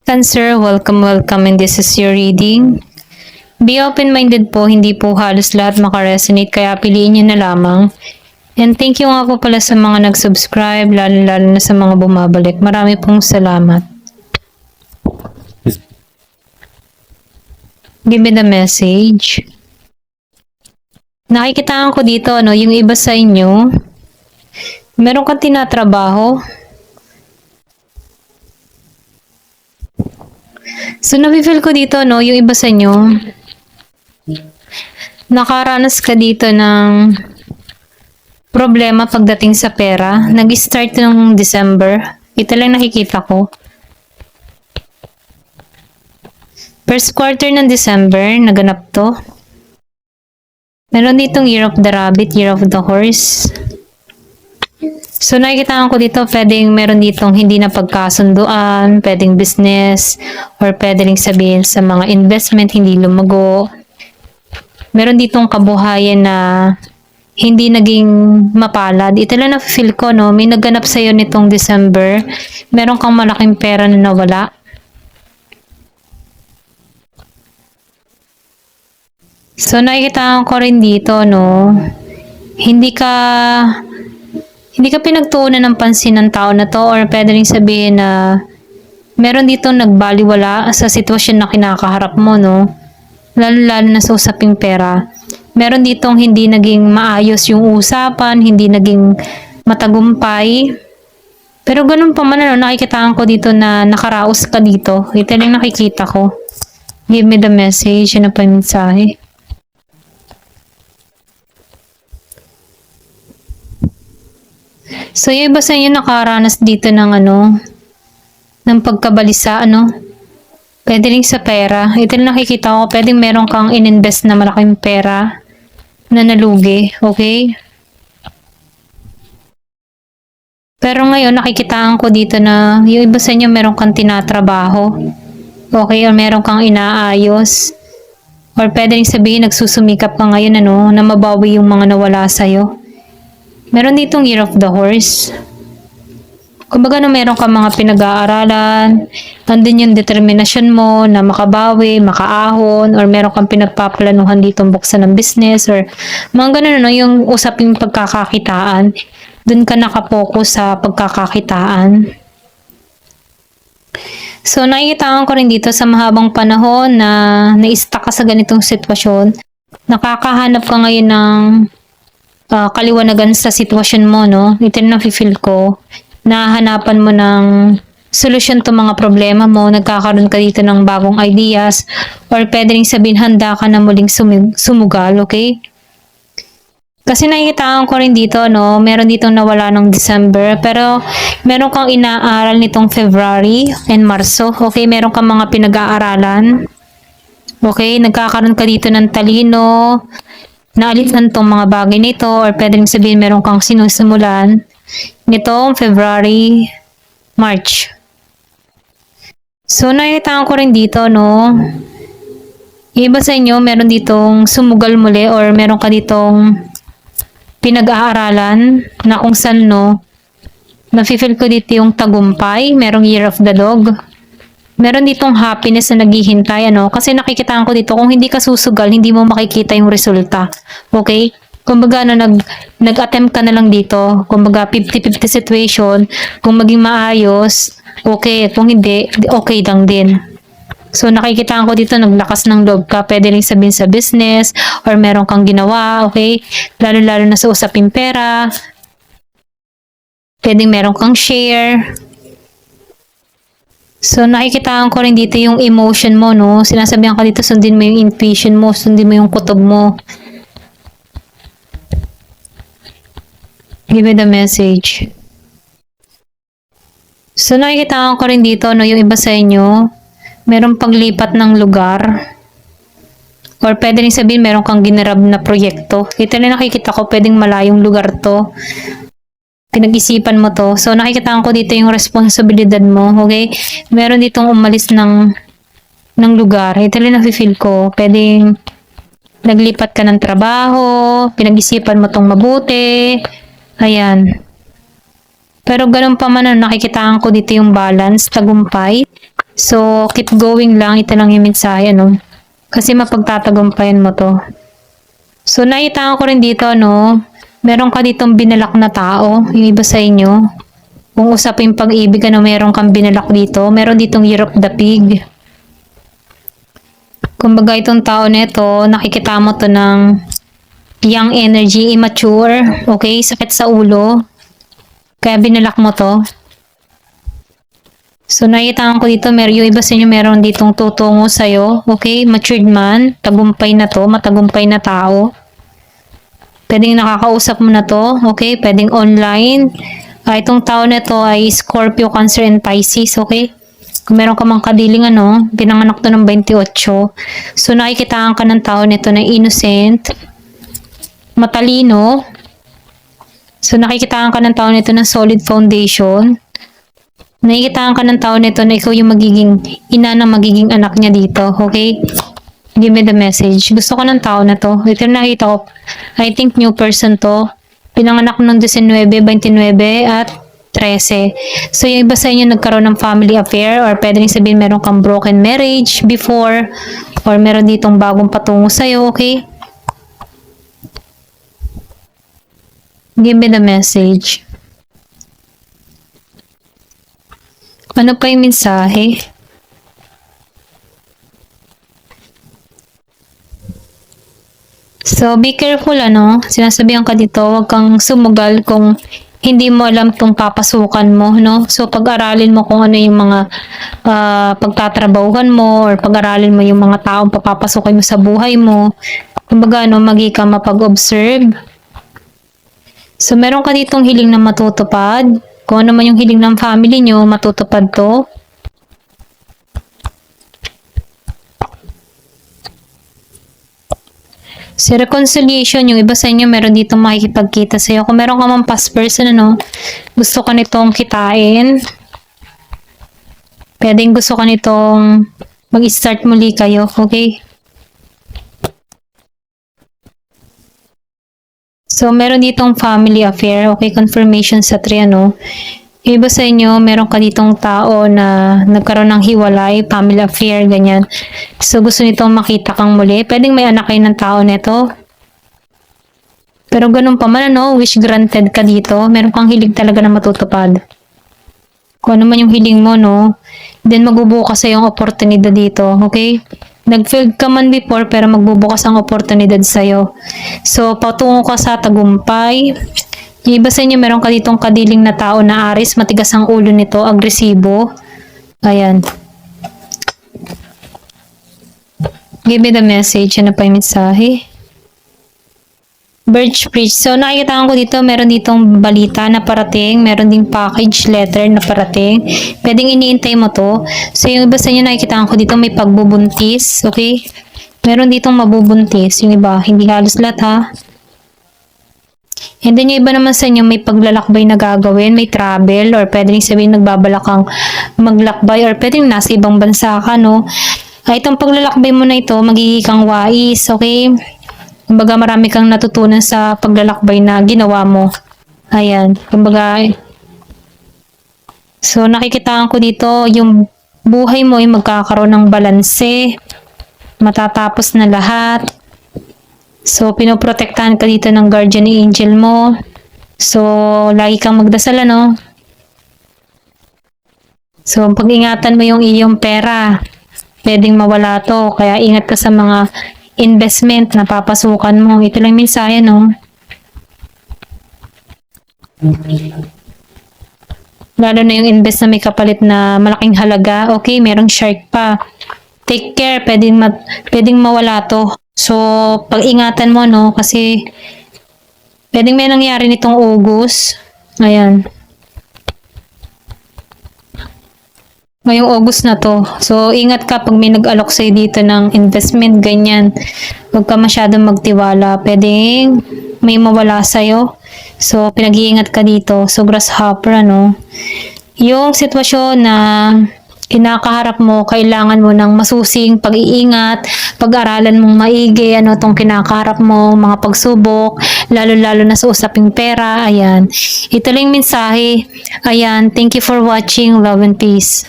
Cancer, welcome and this is your reading. Be open-minded po, hindi po halos lahat makaresonate kaya piliin nyo na lamang. And thank you nga po pala sa mga nag-subscribe, lalo na sa mga bumabalik. Marami pong salamat. Give me the message. Nakikitaan ko dito, yung iba sa inyo, meron kang tinatrabaho. So, nafe-feel ko dito, yung iba sa inyo, nakaranas ka dito ng problema pagdating sa pera. Nag-start ng December. Ito lang nakikita ko. First quarter ng December, naganap to. Meron ditong Year of the Rabbit, Year of the Horse. So, nakikita ko dito, pwedeng meron ditong hindi na pagkasunduan, pwedeng business, or pwedeng sabihin sa mga investment, hindi lumago. Meron ditong kabuhayan na hindi naging mapalad. Ito lang na-feel ko, may naganap sa'yo nitong December. Meron kang malaking pera na nawala. So, nakikita ko rin dito, hindi ka pinagtuunan ng pansin ng tao na to, or pwede rin sabihin na meron dito nagbaliwala sa sitwasyon na kinakaharap mo, lalo na sa usaping pera. Meron ditong hindi naging maayos yung usapan, hindi naging matagumpay. Pero ganun pa man, nakikitaan ko dito na nakaraos ka dito. Ito lang nakikita ko. Give me the message, yun ang paminsahe. So, yung iba sa inyo nakaranas dito ng ng pagkabalisa, pwede rin sa pera. Ito lang nakikita ko, pwedeng meron kang ininvest na malaking pera na nalugi, okay? Pero ngayon, nakikitaan ko dito na yung iba sa inyo meron kang tinatrabaho, okay? Or meron kang inaayos. Or pwede rin sabihin, nagsusumikap ka ngayon, na mabawi yung mga nawala sa'yo. Meron ditong Year of the Horse. Kumbaga meron ka mga pinag-aaralan, andun yung determinasyon mo na makabawi, makaahon, or meron kang pinagpaplanuhan ditong buksan ng business, or mga ganun, yung usaping pagkakakitaan. Dun ka nakapokus sa pagkakakitaan. So, nakikitaan ko rin dito sa mahabang panahon na na-stuck ka sa ganitong sitwasyon. Nakakahanap ka ngayon ng kaliwanagan sa sitwasyon mo, Ito na feel ko. Nahahanapan mo ng solusyon to mga problema mo, nagkakaroon ka dito ng bagong ideas, or pwede rin sabihin handa ka na muling sumugal, okay? Kasi nakikitaan ko rin dito, meron ditong nawala ng December, pero meron kang inaaral nitong February and Marso, okay? Meron kang mga pinag-aaralan, okay? Nagkakaroon ka dito ng talino, naalitan tong mga bagay nito, or pwede rin sabihin meron kang sinusimulan nitong February, March. So, nakikitaan ko rin dito, iba sa inyo, meron ditong sumugal muli, or meron ka ditong pinag-aaralan na kung saan, nafe-feel ko dito yung tagumpay, merong Year of the Dog. Meron ditong happiness na naghihintay, kasi nakikitaan ko dito, kung hindi ka susugal, hindi mo makikita yung resulta. Okay? Kumbaga, nag-attempt ka na lang dito. Kumbaga, 50-50 situation. Kung maging maayos, okay. Kung hindi, okay lang din. So, nakikitaan ko dito, naglakas ng loob ka. Pwede rin sabihin sa business, or meron kang ginawa, okay? Lalo na sa usaping pera. Pwede meron kang share. So, nakikitaan ko rin dito yung emotion mo, Sinasabihan ka dito, sundin mo yung intuition mo, sundin mo yung kutob mo. Give me the message. So, nakikitaan ko rin dito, yung iba sa inyo, merong paglipat ng lugar. Or pwede rin sabihin, meron kang ginarab na proyekto. Ito na nakikita ko, pwedeng malayong lugar to. Pinag-isipan mo to. So, nakikita ko dito yung responsibilidad mo, okay? Meron ditong umalis ng lugar. Ito lang nafe-feel ko. Pwedeng naglipat ka ng trabaho, pinag-isipan mo tong mabuti. Ayan. Pero ganun pa man, nakikitaan ko dito yung balance, tagumpay. So, keep going lang. Ito lang yung mensahe, no? Kasi mapagtatagumpayan mo to. So, nakita ko rin dito, no? Meron ka ditong binalak na tao. Yung iba sa inyo. Kung usapin pag-ibig, ano, meron kang binalak dito. Meron ditong Year of the Pig. Kumbaga itong tao nito, nakikita mo to ng young energy, immature, okay? Sakit sa ulo. Kaya binalak mo to. So, nakita ko dito, yung iba sa inyo meron ditong tutungo sa'yo. Okay? Matured man. Tagumpay na to. Matagumpay na tao. Pwedeng nakakausap mo na to. Okay? Pwedeng online. Itong tao na to ay Scorpio, Cancer, and Pisces. Okay? Kung meron ka mang kadiling ano, pinanganak to ng 28. So, nakikitaan ka ng tao nito na innocent, matalino. So, nakikitaan ka ng tao nito ng solid foundation. Nakikitaan ka ng tao nito na ikaw yung magiging ina ng magiging anak niya dito. Okay? Give me the message. Gusto ko ng tao na to. Ito nakita ko. I think new person to. Pinanganak ng 19, 29, at 13. So, yung iba sa inyo nagkaroon ng family affair or pwede rin sabihin meron kang broken marriage before or meron ditong bagong patungo sa'yo, okay? Give me the message. Ano pa yung mensahe? So, be careful, ano? Sinasabihan ka dito, huwag kang sumugal kung hindi mo alam kung papasukan mo, no? So, pag-aralin mo kung ano yung mga pagtatrabahuhan mo or pag-aralin mo yung mga taong papapasukin mo sa buhay mo. Kumbaga, ano, magi ka mapag-observe. So, meron ka ditong hiling na matutupad. Kung ano man yung hiling ng family nyo, matutupad to. Si reconciliation, yung iba sa inyo, meron dito makikipagkita sa'yo. Kung meron ka mang past person, ano, gusto ka nitong kitain. Pwedeng gusto ka nitong mag-start muli kayo, okay? So, meron ditong family affair, okay? Confirmation sa 3, ano. Yung iba sa inyo, meron ka ditong tao na nagkaroon ng hiwalay, family affair, ganyan. So, gusto nitong makita kang muli. Pwedeng may anak kayo ng tao nito. Pero ganun pa man, ano, wish granted ka dito. Meron kang hilig talaga na matutupad. Kung ano man yung hiling mo, no. Then, magbubukas sa yung oportunidad dito, okay? Nag-failed ka man before, pero magbubukas ang oportunidad sa'yo. So, patungo ka sa tagumpay. Yung iba sa inyo, meron ka ditong kadiling na tao na Aries, matigas ang ulo nito, agresibo. Ayan. Give me the message. Ano pa yung mensahe? Birch Bridge. So, nakikita ko dito, meron ditong balita na parating, meron ding package letter na parating. Pwedeng iniintay mo to. So, yung iba sa inyo, nakikita ko dito, may pagbubuntis. Okay? Meron ditong mabubuntis. Yung iba, hindi halos lahat, ha? And then yung iba naman sa inyo may paglalakbay na gagawin, may travel, or pwede rin sabihin nagbabalak kang maglakbay, or pwede rin nasa ibang bansa ka, no? Itong paglalakbay mo na ito, magiging kang wais, okay? Kumbaga marami kang natutunan sa paglalakbay na ginawa mo. Ayan, kumbaga, so nakikitaan ko dito, yung buhay mo ay magkakaroon ng balanse, matatapos na lahat. So, pinoprotektahan ka dito ng guardian angel mo. So, lagi kang magdasal, ano? So, pag-ingatan mo yung iyong pera. Pwedeng mawala to. Kaya ingat ka sa mga investment na papasukan mo. Ito lang mensahe, no? Lalo na yung invest na may kapalit na malaking halaga. Okay, merong shark pa. Take care. Pwedeng mawala to. So, pag-ingatan mo, no? Kasi, pwedeng may nangyari nitong August. Ayan. Ngayong August na to. So, ingat ka pag may nag-alok sa'yo dito ng investment, ganyan. Huwag ka masyadong magtiwala. Pwedeng may mawala sa'yo. So, pinag-iingat ka dito. So, grasshopper, ano? Yung sitwasyon na kinakaharap mo, kailangan mo ng masusing pag-iingat, pag-aralan mong maigi, ano tong kinakaharap mo, mga pagsubok, lalo-lalo na sa usaping pera, ayan. Ito lang yung mensahe. Ayan, thank you for watching. Love and peace.